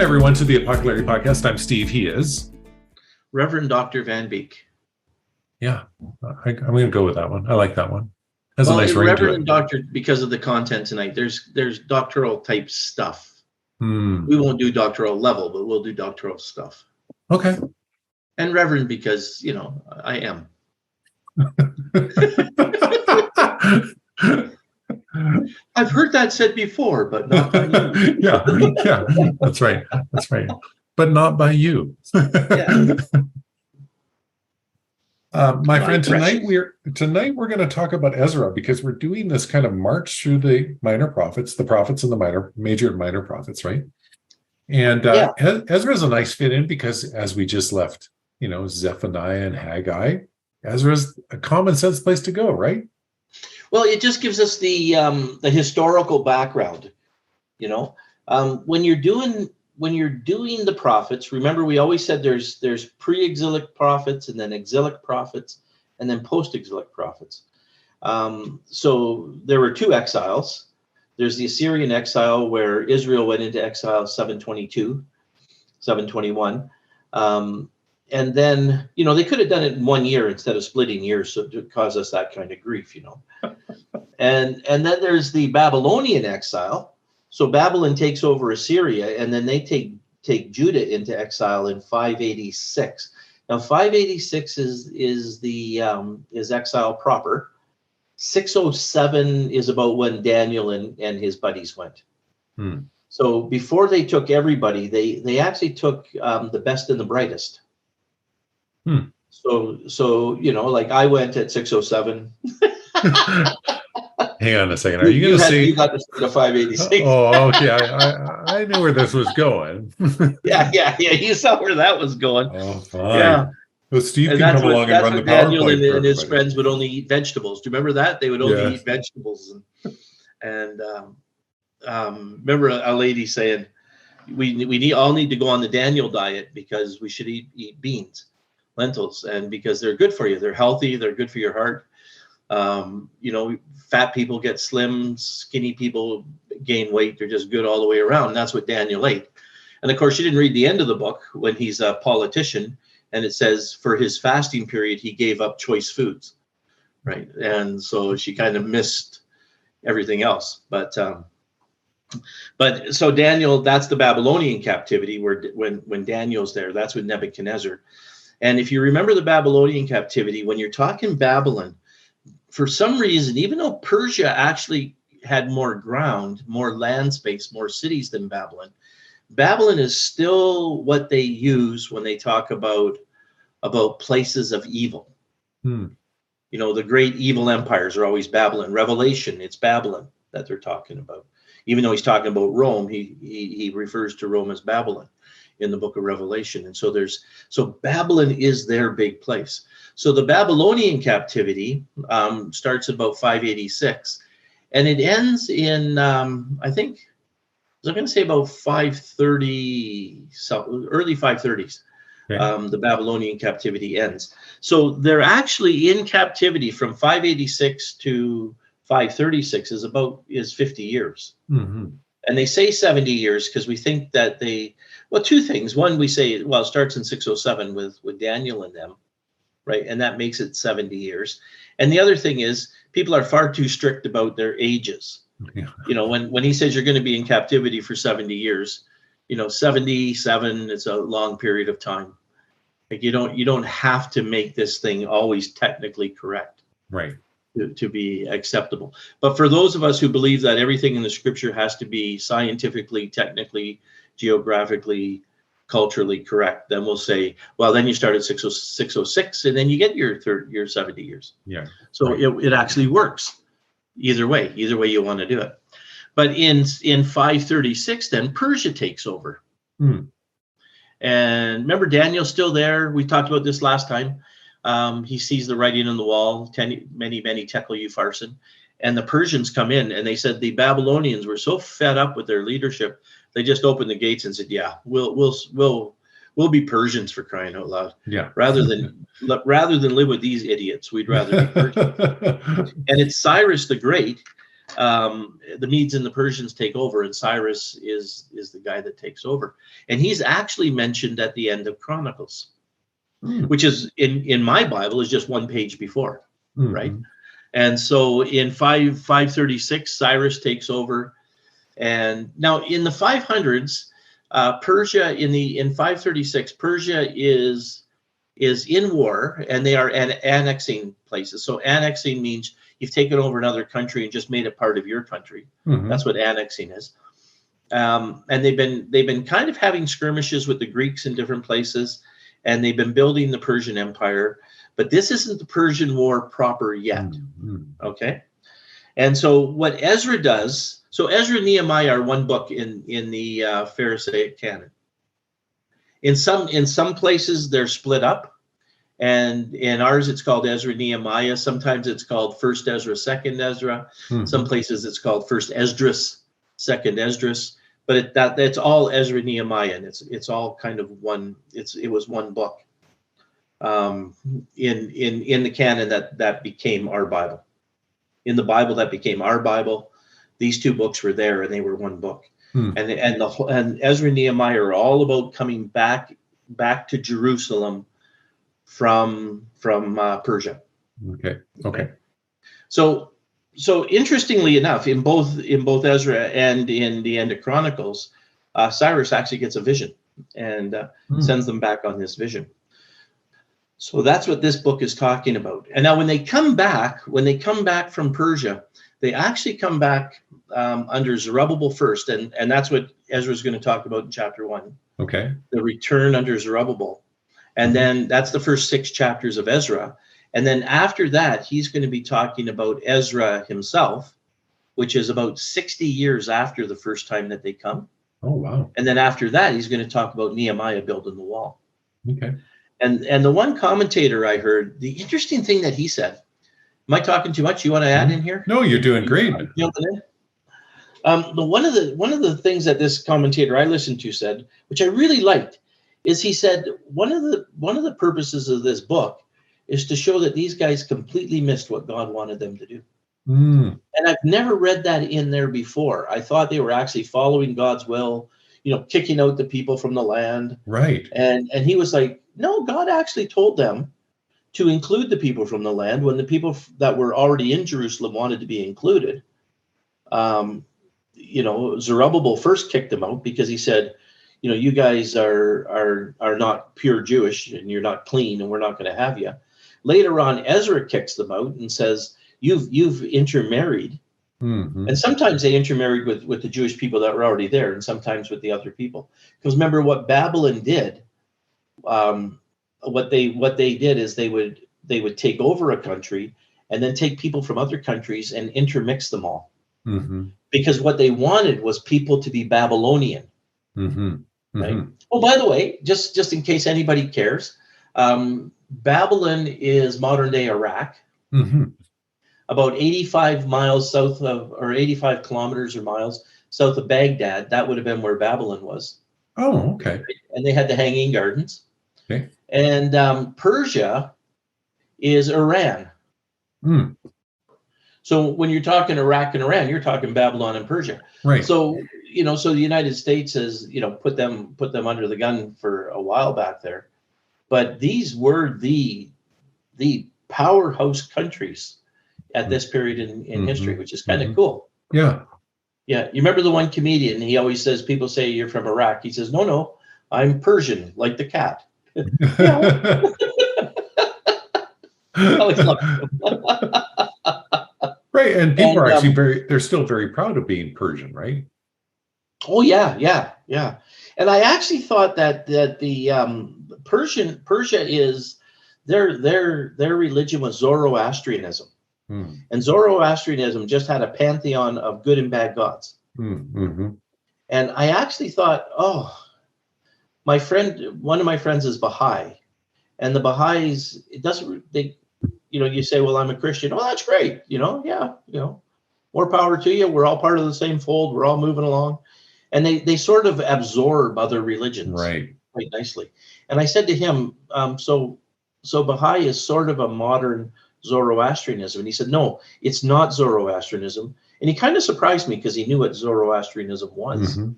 everyone, to the Apoco-Larry podcast. I'm Steve. He is Reverend Dr. Van Beek. Yeah, I'm going to go with that one. I like that one. Has a nice ring Reverend to it. Doctor, because of the content tonight, there's doctoral type stuff. We won't do doctoral level, but we'll do doctoral stuff. Okay. And Reverend because, I am. I've heard that said before, but not by you. yeah, that's right. But not by you. Yeah. My friend, tonight we're going to talk about Ezra because we're doing this kind of march through the minor prophets, the prophets and the major and minor prophets, right? And Ezra is a nice fit in because as we just left, Zephaniah and Haggai, Ezra's a common sense place to go, right? Well, it just gives us the historical background. When you're doing the prophets, remember we always said there's pre-exilic prophets and then exilic prophets and then post-exilic prophets. So there were two exiles. There's the Assyrian exile where Israel went into exile 722, 721. And then, they could have done it in 1 year instead of splitting years, so to cause us that kind of grief, And then there's the Babylonian exile. So Babylon takes over Assyria, and then they take Judah into exile in 586. Now 586 is exile proper. 607 is about when Daniel and his buddies went. So before they took everybody, they actually took the best and the brightest. So like I went at 607. Hang on a second. Are you going to say you got to stay to 586? Oh, okay. I knew where this was going. Yeah. You saw where that was going. Oh, fine. Yeah. Well, Steve can come along and run the Daniel PowerPoint. and his friends would only eat vegetables. Do you remember that? They would only eat vegetables. And remember a lady saying, we all need to go on the Daniel diet because we should eat beans, lentils, and because they're good for you. They're healthy. They're good for your heart. Fat people get slim, skinny people gain weight. They're just good all the way around. And that's what Daniel ate. And of course, she didn't read the end of the book when he's a politician. And it says for his fasting period, he gave up choice foods. Right. And so she kind of missed everything else. But so Daniel, that's the Babylonian captivity when Daniel's there, that's with Nebuchadnezzar. And if you remember the Babylonian captivity, when you're talking Babylon, for some reason, even though Persia actually had more ground, more land space, more cities than Babylon, Babylon is still what they use when they talk about places of evil. The great evil empires are always Babylon. Revelation, it's Babylon that they're talking about. Even though he's talking about Rome, he refers to Rome as Babylon in the book of Revelation. And so Babylon is their big place. So the Babylonian captivity starts about 586, and it ends in, I think, I'm going to say about 530, early 530s. Okay. The Babylonian captivity ends. So they're actually in captivity from 586 to 536 is 50 years. Mm-hmm. And they say 70 years because we think that two things. One, we say, it starts in 607 with Daniel and them. Right. And that makes it 70 years. And the other thing is people are far too strict about their ages. Yeah. When he says you're going to be in captivity for 70 years, 77, it's a long period of time. Like you don't have to make this thing always technically correct. Right. To be acceptable. But for those of us who believe that everything in the scripture has to be scientifically, technically, geographically, culturally correct, then we'll say, then you start at 606 and then you get your 70 years. Yeah. So right. It actually works either way you want to do it. But in 536, then Persia takes over. And remember, Daniel's still there. We talked about this last time. He sees the writing on the wall, many tekel upharsin. And the Persians come in and they said the Babylonians were so fed up with their leadership, they just opened the gates and said, "Yeah, we'll be Persians for crying out loud." Yeah. Rather than live with these idiots, we'd rather be Persians. And it's Cyrus the Great the Medes and the Persians take over, and Cyrus is the guy that takes over. And he's actually mentioned at the end of Chronicles, which is in my Bible is just one page before, right? And so in 536, Cyrus takes over. And now in the 500s, Persia in 536, Persia is in war, and they are annexing places. So annexing means you've taken over another country and just made it part of your country. That's what annexing is. And they've been kind of having skirmishes with the Greeks in different places, and they've been building the Persian Empire. But this isn't the Persian War proper yet. Okay. And so what Ezra does, so Ezra and Nehemiah are one book in the Pharisaic canon. In some places they're split up, and in ours it's called Ezra Nehemiah. Sometimes it's called First Ezra, Second Ezra. Some places it's called First Esdras, Second Esdras. But that's all Ezra Nehemiah, and it's all kind of one. It was one book in the canon that became our Bible. In the Bible that became our Bible, these two books were there, and they were one book. And Ezra and Nehemiah are all about coming back to Jerusalem from Persia. Okay. So interestingly enough, in both Ezra and in the end of Chronicles, Cyrus actually gets a vision and sends them back on this vision. So that's what this book is talking about. And now when they come back from Persia, they actually come back under Zerubbabel first, and that's what Ezra is going to talk about in chapter 1. Okay. The return under Zerubbabel. And then that's the first 6 chapters of Ezra. And then after that, he's going to be talking about Ezra himself, which is about 60 years after the first time that they come. Oh, wow. And then after that, he's going to talk about Nehemiah building the wall. Okay. And the one commentator I heard, the interesting thing that he said, am I talking too much? You want to add in here? No, you're doing great. Jumping in? One of the things that this commentator I listened to said, which I really liked, is he said one of the purposes of this book is to show that these guys completely missed what God wanted them to do. And I've never read that in there before. I thought they were actually following God's will, kicking out the people from the land. Right. And he was like, no, God actually told them to include the people from the land when the people that were already in Jerusalem wanted to be included. Zerubbabel first kicked them out because he said, you guys are not pure Jewish, and you're not clean, and we're not going to have you. Later on, Ezra kicks them out and says, you've intermarried. And sometimes they intermarried with the Jewish people that were already there, and sometimes with the other people. Because remember what Babylon did, what they did is they would take over a country and then take people from other countries and intermix them all. Because what they wanted was people to be Babylonian. Right? Oh, by the way, just in case anybody cares, Babylon is modern day Iraq. About 85 miles south of, or 85 kilometers or miles south of Baghdad. That would have been where Babylon was. Oh, okay. And they had the Hanging Gardens. Okay. And Persia is Iran. So when you're talking Iraq and Iran, you're talking Babylon and Persia. Right. So so the United States has put them under the gun for a while back there, but these were the powerhouse countries at this period in history, which is kind of cool. Yeah. Yeah. You remember the one comedian? He always says, people say you're from Iraq. He says, no, I'm Persian, like the cat. Right. And people are actually they're still very proud of being Persian, right? Oh, yeah. And I actually thought that the Persia is their religion was Zoroastrianism. And Zoroastrianism just had a pantheon of good and bad gods. And I actually thought, one of my friends is Baha'i, and the Baha'is, you say, well, I'm a Christian. Oh, that's great. More power to you. We're all part of the same fold. We're all moving along. And they sort of absorb other religions quite nicely. And I said to him, so Baha'i is sort of a modern Zoroastrianism. And he said, no, it's not Zoroastrianism. And he kind of surprised me because he knew what Zoroastrianism was. Mm-hmm.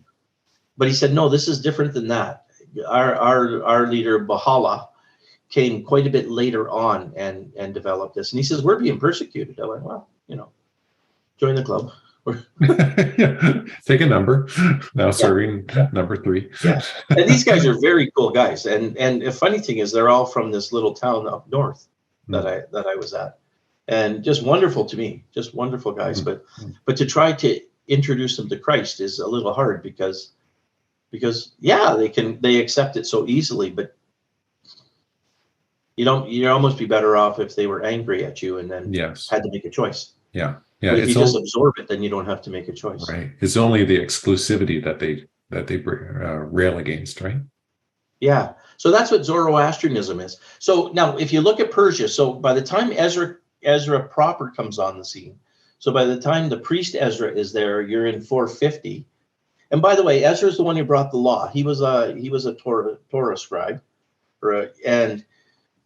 But he said, no, this is different than that. Our leader, Baha'u'llah, came quite a bit later on and developed this. And he says, we're being persecuted. I went, well, join the club. Take a number. Now serving number 3. Yeah. And these guys are very cool guys. And the funny thing is they're all from this little town up north that I was at. And just wonderful to me, just wonderful guys. But to try to introduce them to Christ is a little hard because they accept it so easily, but you'd almost be better off if they were angry at you and then had to make a choice. Yeah. But if you just absorb it, then you don't have to make a choice. Right. It's only the exclusivity that they rail against, right? Yeah. So that's what Zoroastrianism is. So now, if you look at Persia, so by the time Ezra proper comes on the scene, so by the time the priest Ezra is there, you're in 450. And by the way, Ezra is the one who brought the law. He was a Torah scribe, and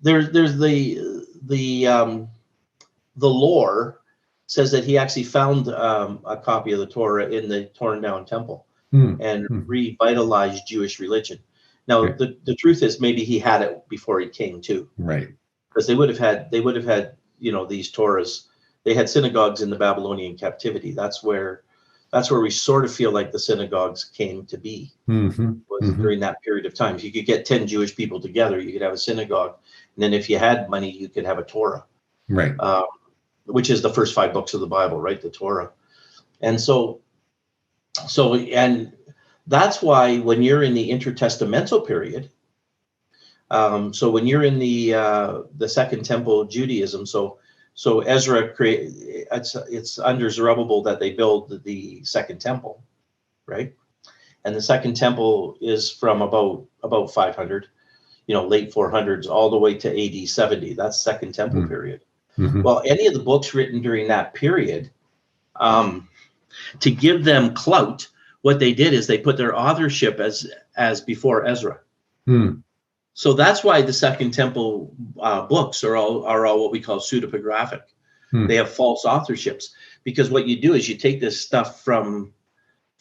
there's the lore says that he actually found a copy of the Torah in the torn down temple and revitalized Jewish religion. Now, the truth is maybe he had it before he came too, right? Because they would have had these Torahs. They had synagogues in the Babylonian captivity. That's where we sort of feel like the synagogues came to be during that period of time. If you could get 10 Jewish people together, you could have a synagogue, and then if you had money, you could have a Torah, right? Which is the first 5 books of the Bible, right? The Torah. And so that's why when you're in the intertestamental period, so when you're in the Second Temple Judaism, so Ezra it's under Zerubbabel that they build the Second Temple, right? And the Second Temple is from about 500, late 400s all the way to AD 70. That's Second Temple period. Well, any of the books written during that period, to give them clout, what they did is they put their authorship as before Ezra. So that's why the Second Temple books are all what we call pseudepigraphic. They have false authorships, because what you do is you take this stuff from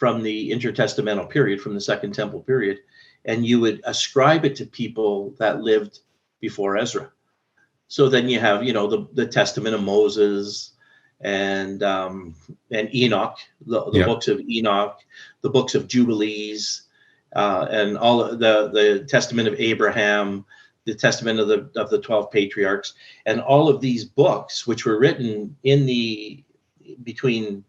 the intertestamental period, from the Second Temple period, and you would ascribe it to people that lived before Ezra. So then you have, the Testament of Moses and Enoch, the books of Enoch, the books of Jubilees, and all of the Testament of Abraham, the Testament of the 12 patriarchs, and all of these books, which were written in the between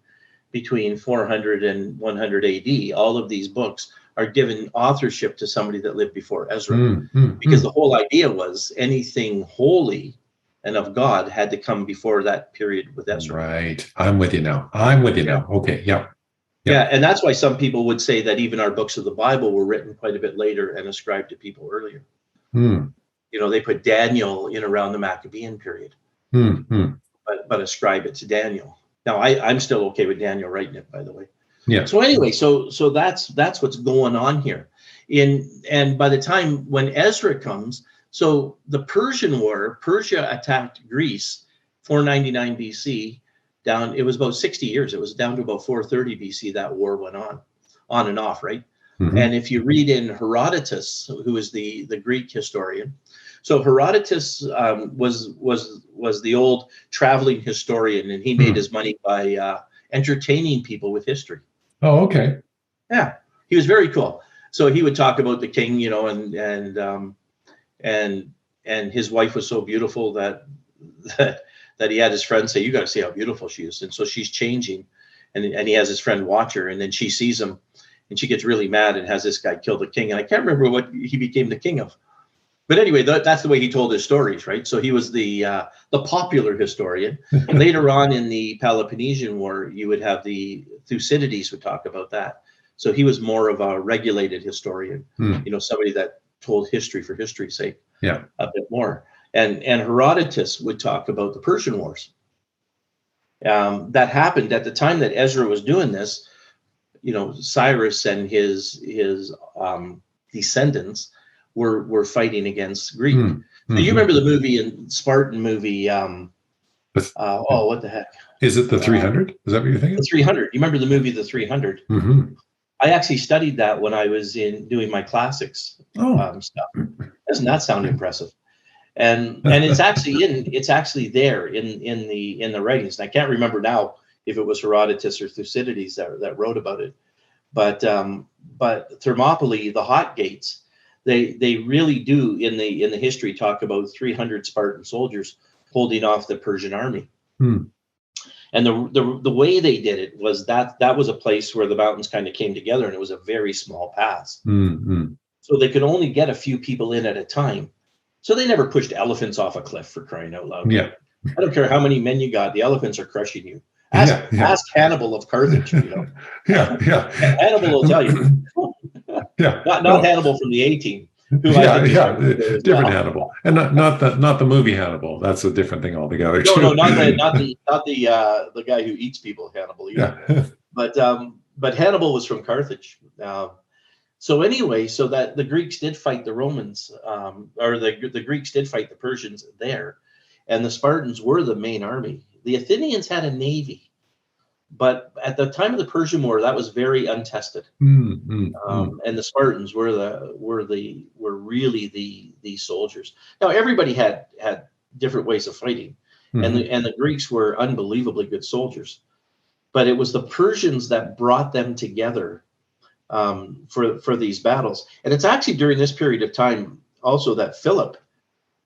400 and 100 AD. All of these books are given authorship to somebody that lived before Ezra, because the whole idea was anything holy and of God had to come before that period with Ezra. Right. I'm with you now. Okay. Yeah. Yeah. And that's why some people would say that even our books of the Bible were written quite a bit later and ascribed to people earlier. They put Daniel in around the Maccabean period, but ascribe it to Daniel. Now, I'm still okay with Daniel writing it, by the way. Yeah. So anyway, so that's what's going on here. And by the time when Ezra comes, so the Persian War, Persia attacked Greece, 499 BC, down. It was about 60 years. It was down to about 430 BC. That war went on and off, right? And if you read in Herodotus, who is the Greek historian, so Herodotus was the old traveling historian, and he made his money by entertaining people with history. Oh, okay. Yeah, he was very cool. So he would talk about the king, and his wife was so beautiful that he had his friend say, "You got to see how beautiful she is." And so she's changing, and he has his friend watch her, and then she sees him, and she gets really mad and has this guy kill the king. And I can't remember what he became the king of. But anyway, that's the way he told his stories, right? So he was the popular historian. Later on in the Peloponnesian War, you would have the Thucydides would talk about that. So he was more of a regulated historian, somebody that told history for history's sake, a bit more. And Herodotus would talk about the Persian Wars. That happened at the time that Ezra was doing this. Cyrus and his descendants were fighting against Greek. So you remember the movie, Spartan movie, what the heck? Is it the 300? Is that what you're thinking? The 300. You remember the movie The 300? Mm-hmm. I actually studied that when I was doing my classics stuff. Doesn't that sound impressive? And it's actually there in the writings. And I can't remember now if it was Herodotus or Thucydides that wrote about it. But Thermopylae, the hot gates, they really do in the history talk about 300 Spartan soldiers holding off the Persian army. And the way they did it was that was a place where the mountains kind of came together, and it was a very small pass. So they could only get a few people in at a time. So they never pushed elephants off a cliff, for crying out loud. Yeah. I don't care how many men you got, the elephants are crushing you. Ask Hannibal of Carthage, you know. Hannibal will tell you. Not Hannibal from the A-Team. Different Hannibal, and not the movie Hannibal. That's a different thing altogether. No, not the guy who eats people, Hannibal. Either. But Hannibal was from Carthage. So anyway, so that the Greeks did fight the Romans, or the Greeks did fight the Persians there, and the Spartans were the main army. The Athenians had a navy, but at the time of the Persian War, that was very untested. And the Spartans were really the soldiers. Now everybody had different ways of fighting, and the Greeks were unbelievably good soldiers, but it was the Persians that brought them together for these battles. And it's actually during this period of time also that Philip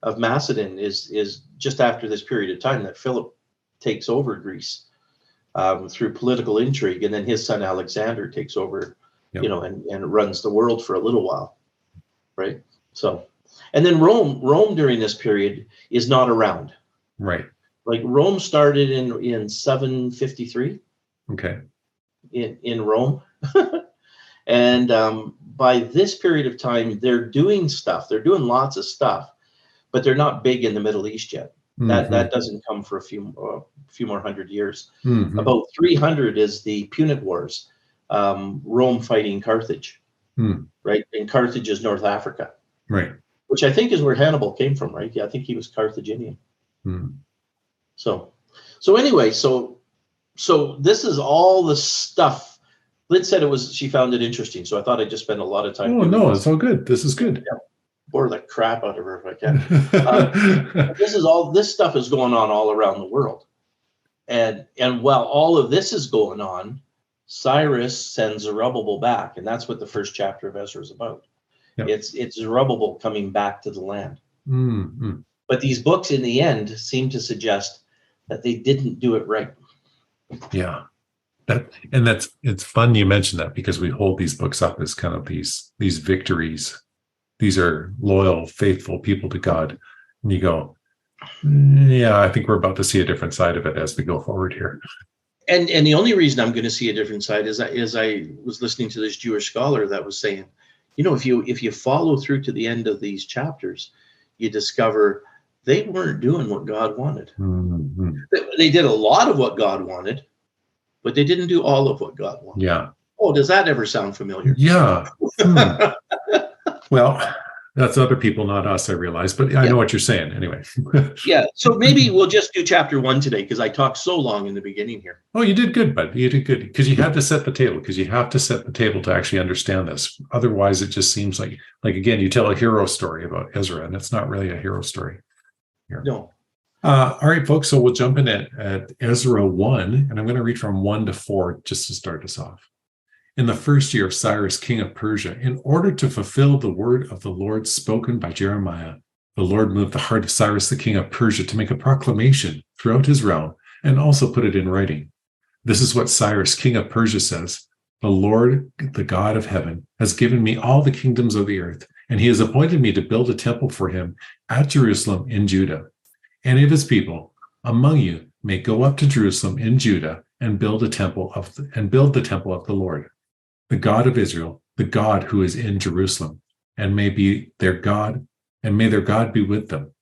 of Macedon is just after this period of time that Philip takes over Greece through political intrigue, and then his son Alexander takes over, and runs the world for a little while, right? So, and then Rome during this period is not around, right? Like Rome started in 753. Okay. In Rome. And by this period of time, they're doing stuff. They're doing lots of stuff, but they're not big in the Middle East yet. That doesn't come for a few more hundred years. About 300 is the Punic Wars, Rome fighting Carthage, right? And Carthage is North Africa, right? Which I think is where Hannibal came from, right? Yeah, I think he was Carthaginian. So anyway, so this is all the stuff. Liz said she found it interesting, so I thought I'd just spend a lot of time. Oh no, it's all good. This is good. Yeah. Bore the crap out of her if I can. This stuff is going on all around the world, and while all of this is going on, Cyrus sends Zerubbabel back, and that's what the first chapter of Ezra is about. Yep. It's Zerubbabel coming back to the land. But these books, in the end, seem to suggest that they didn't do it right. Yeah. It's fun you mentioned that, because we hold these books up as kind of these victories. These are loyal, faithful people to God. And you go, yeah, I think we're about to see a different side of it as we go forward here. And the only reason I'm going to see a different side is I was listening to this Jewish scholar that was saying, if you follow through to the end of these chapters, you discover they weren't doing what God wanted. They did a lot of what God wanted, but they didn't do all of what God wanted. Yeah. Oh, does that ever sound familiar? Yeah. Well, that's other people, not us, I realize, but I know what you're saying anyway. Yeah. So maybe we'll just do chapter 1 today, because I talked so long in the beginning here. Oh, you did good, bud. You did good, because you had to set the table, to actually understand this. Otherwise, it just seems like again, you tell a hero story about Ezra, and it's not really a hero story here. No. All right, folks. So we'll jump in at Ezra 1, and I'm going to read from 1 to 4 just to start us off. In the first year of Cyrus, king of Persia, in order to fulfill the word of the Lord spoken by Jeremiah, the Lord moved the heart of Cyrus, the king of Persia, to make a proclamation throughout his realm and also put it in writing. This is what Cyrus, king of Persia, says: The Lord, the God of heaven, has given me all the kingdoms of the earth, and he has appointed me to build a temple for him at Jerusalem in Judah. Any of his people among you may go up to Jerusalem in Judah and build the temple of the Lord, the God of Israel, the God who is in Jerusalem, and may their God be with them.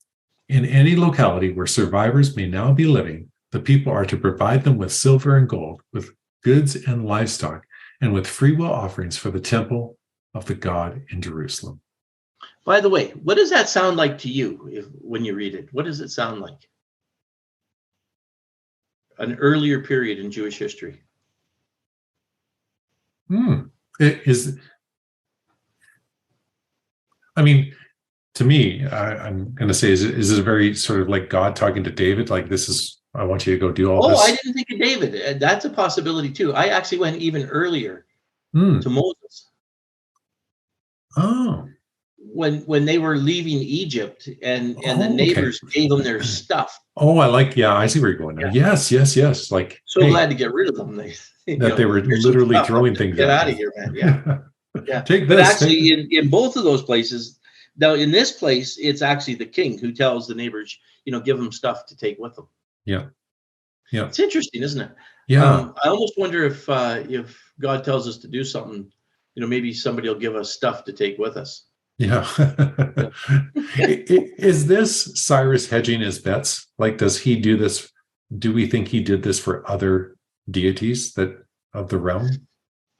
In any locality where survivors may now be living, the people are to provide them with silver and gold, with goods and livestock, and with freewill offerings for the temple of the God in Jerusalem. By the way, what does that sound like to you when you read it? What does it sound like? an earlier period in Jewish history. It is. I mean, to me, I'm going to say, is it a very sort of like God talking to David? Like, this is, I want you to go do all this. Oh, I didn't think of David. That's a possibility too. I actually went even earlier to Moses. Oh. When they were leaving Egypt and the neighbors gave them their stuff. Oh, I see where you're going now. Yeah. Yes. Like, so glad to get rid of them. They were literally throwing things get at out of here, man. Yeah. Yeah. Take but this. Actually, in both of those places, now in this place, it's actually the king who tells the neighbors, give them stuff to take with them. Yeah. It's interesting, isn't it? Yeah. I almost wonder if God tells us to do something, maybe somebody will give us stuff to take with us. Yeah. Is this Cyrus hedging his bets? Like, does he do this? Do we think he did this for other deities of the realm?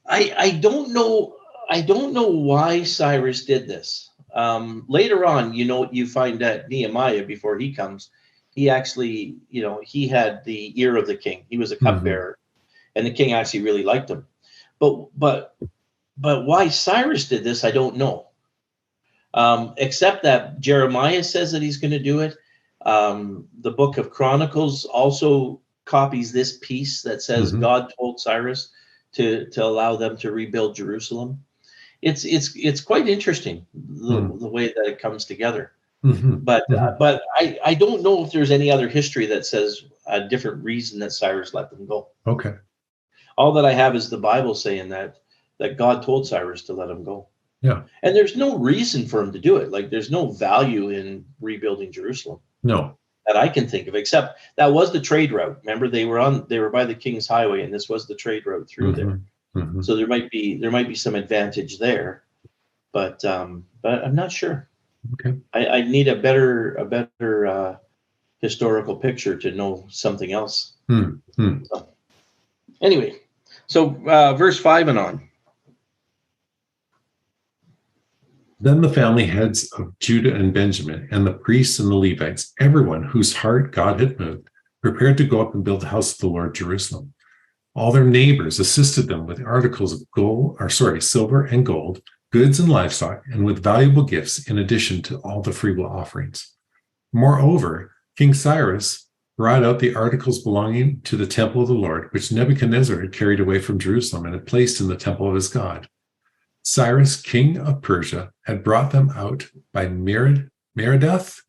I don't know. I don't know why Cyrus did this. Later on, you find that Nehemiah, before he comes, he actually, he had the ear of the king. He was a cupbearer, and the king actually really liked him. But why Cyrus did this, I don't know. Except that Jeremiah says that he's going to do it. The book of Chronicles also copies this piece that says God told Cyrus to allow them to rebuild Jerusalem. It's quite interesting the way that it comes together. But I don't know if there's any other history that says a different reason that Cyrus let them go. Okay. All that I have is the Bible saying that God told Cyrus to let them go. Yeah. And there's no reason for him to do it. Like, there's no value in rebuilding Jerusalem. No. That I can think of, except that was the trade route. Remember, they were by the King's Highway, and this was the trade route through there. So there might be some advantage there, but I'm not sure. Okay. I need a better historical picture to know something else. So, anyway, verse 5 and on. Then the family heads of Judah and Benjamin, and the priests and the Levites, everyone whose heart God had moved, prepared to go up and build the house of the Lord, Jerusalem. All their neighbors assisted them with articles of silver and gold, goods and livestock, and with valuable gifts in addition to all the freewill offerings. Moreover, King Cyrus brought out the articles belonging to the temple of the Lord, which Nebuchadnezzar had carried away from Jerusalem and had placed in the temple of his God. Cyrus, king of Persia, had brought them out by Meredath,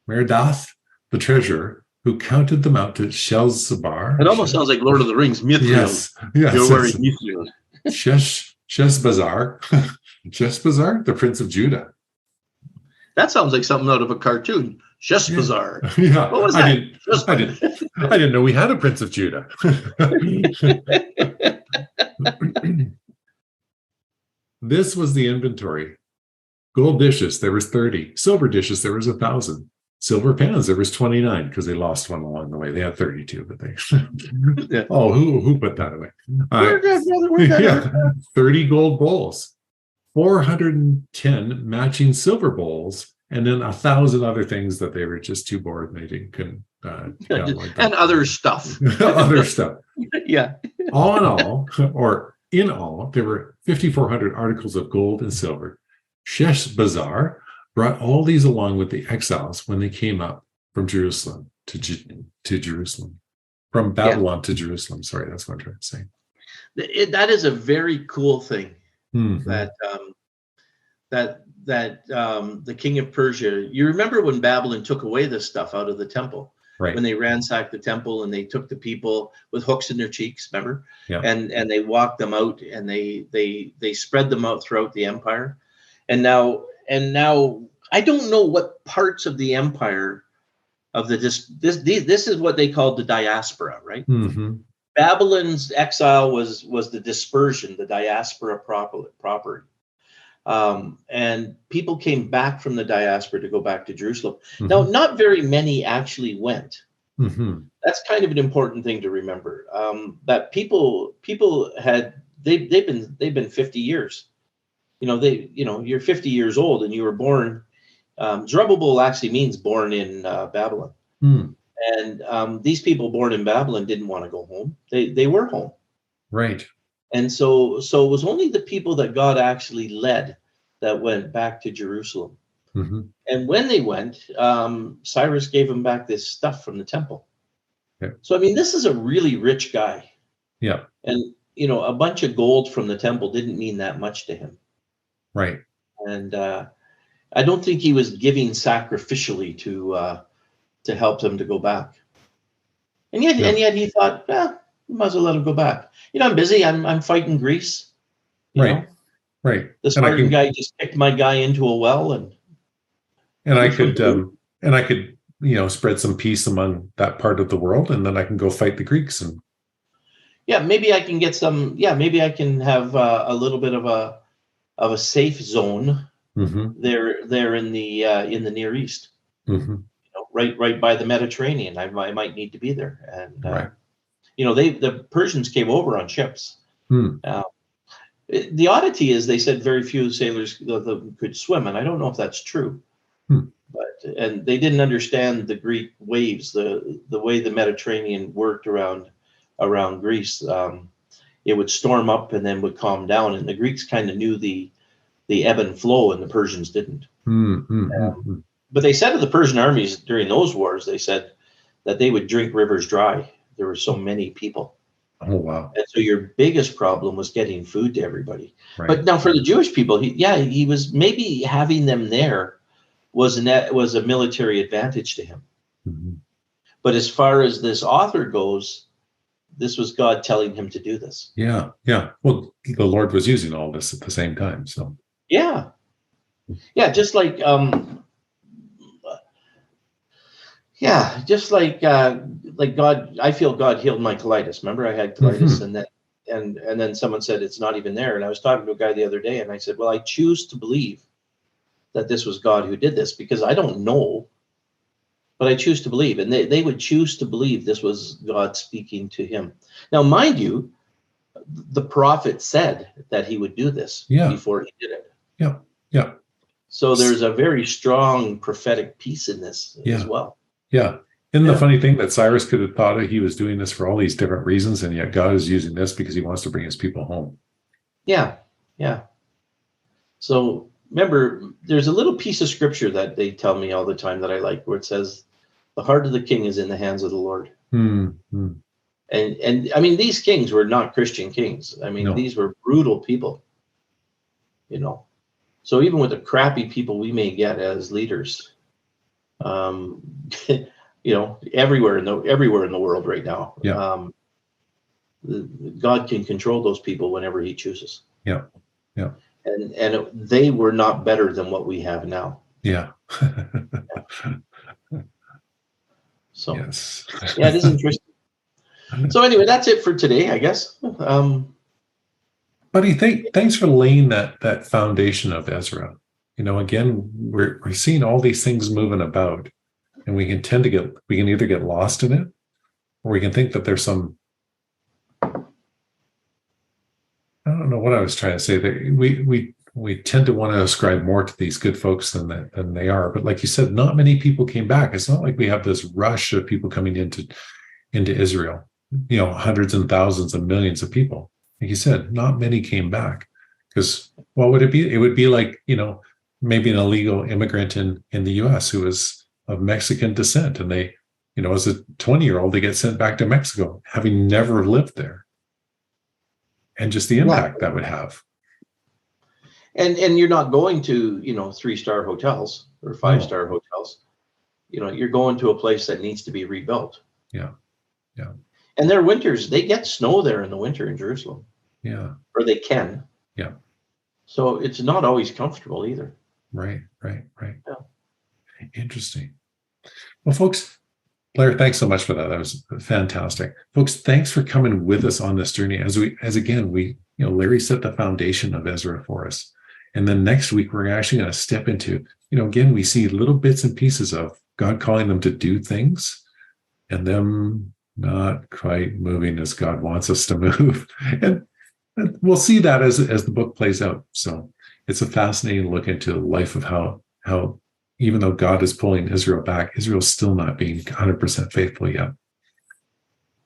the treasurer, who counted them out to Shelzabar. It almost sounds like Lord of the Rings, Mithril. Yes. You're wearing Mithril. Sheshbazzar, the prince of Judah. That sounds like something out of a cartoon. Sheshbazzar. Yeah. What was that? I didn't know we had a prince of Judah. This was the inventory. Gold dishes, there was 30. Silver dishes, there was 1,000. Silver pans, there was 29, because they lost one along the way. They had 32, but they Oh, who put that away? 30 gold bowls, 410 matching silver bowls, and then 1,000 other things that they were just too bored and they couldn't and other stuff. Other stuff. Yeah. All in all, or in all, there were 5,400 articles of gold and silver. Sheshbazzar brought all these along with the exiles when they came up from Jerusalem to Jerusalem, from Babylon to Jerusalem. Sorry, that's what I'm trying to say. That is a very cool thing. That the king of Persia. You remember when Babylon took away this stuff out of the temple? Right. When they ransacked the temple and they took the people with hooks in their cheeks, remember? Yeah. And they walked them out and they spread them out throughout the empire. And now I don't know what parts of the empire of this is what they called the diaspora, right? Babylon's exile was the dispersion, the diaspora proper. And people came back from the diaspora to go back to Jerusalem. Now, not very many actually went. That's kind of an important thing to remember. That people had they've been 50 years. You're 50 years old and you were born. Zerubbabel actually means born in Babylon. And these people born in Babylon didn't want to go home. They were home. Right. And so it was only the people that God actually led that went back to Jerusalem. Mm-hmm. And when they went, Cyrus gave them back this stuff from the temple. Yeah. So, I mean, this is a really rich guy. Yeah. And, a bunch of gold from the temple didn't mean that much to him. Right. And I don't think he was giving sacrificially to help them to go back. And yet he thought, might as well let him go back. I'm busy. I'm fighting Greece. Right. Right. The Spartan guy just kicked my guy into a well, and I could spread some peace among that part of the world, and then I can go fight the Greeks. And maybe I can get some. Yeah, maybe I can have a little bit of a safe zone there in the Near East. Mm-hmm. Right by the Mediterranean. I might need to be there, and right. The Persians came over on ships. The oddity is they said very few sailors could swim, and I don't know if that's true. And they didn't understand the Greek waves, the way the Mediterranean worked around Greece. It would storm up and then would calm down, and the Greeks kind of knew the ebb and flow, and the Persians didn't. But they said to the Persian armies during those wars, they said that they would drink rivers dry. There were so many people. Oh, wow. And so your biggest problem was getting food to everybody. Right. But now for the Jewish people, he was maybe having them there was a military advantage to him. Mm-hmm. But as far as this author goes, this was God telling him to do this. Yeah. Yeah. Well, the Lord was using all this at the same time. So yeah. Just like like God, I feel God healed my colitis. Remember, I had colitis, and then someone said it's not even there. And I was talking to a guy the other day, and I said, well, I choose to believe that this was God who did this, because I don't know, but I choose to believe. And they would choose to believe this was God speaking to him. Now, mind you, the prophet said that he would do this before he did it. Yeah. Yeah. So there's a very strong prophetic piece in this as well. Yeah. Isn't the funny thing that Cyrus could have thought he was doing this for all these different reasons, and yet God is using this because he wants to bring his people home. Yeah. Yeah. So remember, there's a little piece of scripture that they tell me all the time that I like, where it says, the heart of the king is in the hands of the Lord. Mm-hmm. And I mean, these kings were not Christian kings. I mean, these were brutal people, So even with the crappy people we may get as leaders, everywhere in the world right now, God can control those people whenever he chooses. Yeah. Yeah. And they were not better than what we have now. Yeah. So yes. It is interesting. So anyway, that's it for today, I guess. Buddy, thanks for laying that foundation of Ezra. Again, we're seeing all these things moving about, and we can either get lost in it, or we can think that there's some, I don't know what I was trying to say. That we tend to want to ascribe more to these good folks than they are. But like you said, not many people came back. It's not like we have this rush of people coming into Israel. Hundreds and thousands and millions of people. Like you said, not many came back, because what would it be? It would be like, maybe an illegal immigrant in the U.S. who was of Mexican descent, and they, as a 20-year-old, they get sent back to Mexico, having never lived there, and just the impact that would have. And you're not going to 3-star hotels or 5-star hotels. You're going to a place that needs to be rebuilt. Yeah. Yeah. And their winters, they get snow there in the winter in Jerusalem. Yeah. Or they can. Yeah. So it's not always comfortable either. Right. Yeah. Interesting. Well, folks, Blair, thanks so much for that. That was fantastic. Folks, thanks for coming with us on this journey. As Larry set the foundation of Ezra for us. And then next week, we're actually going to step into, again, we see little bits and pieces of God calling them to do things, and them not quite moving as God wants us to move. And we'll see that as the book plays out. So it's a fascinating look into the life of how even though God is pulling Israel back, Israel's still not being 100% faithful yet.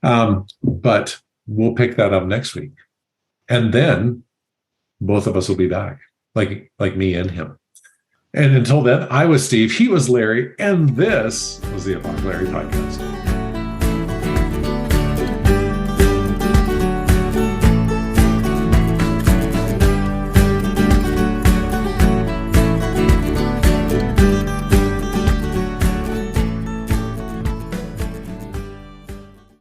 But we'll pick that up next week. And then both of us will be back, like me and him. And until then, I was Steve, he was Larry, and this was the Apoco-Larry podcast.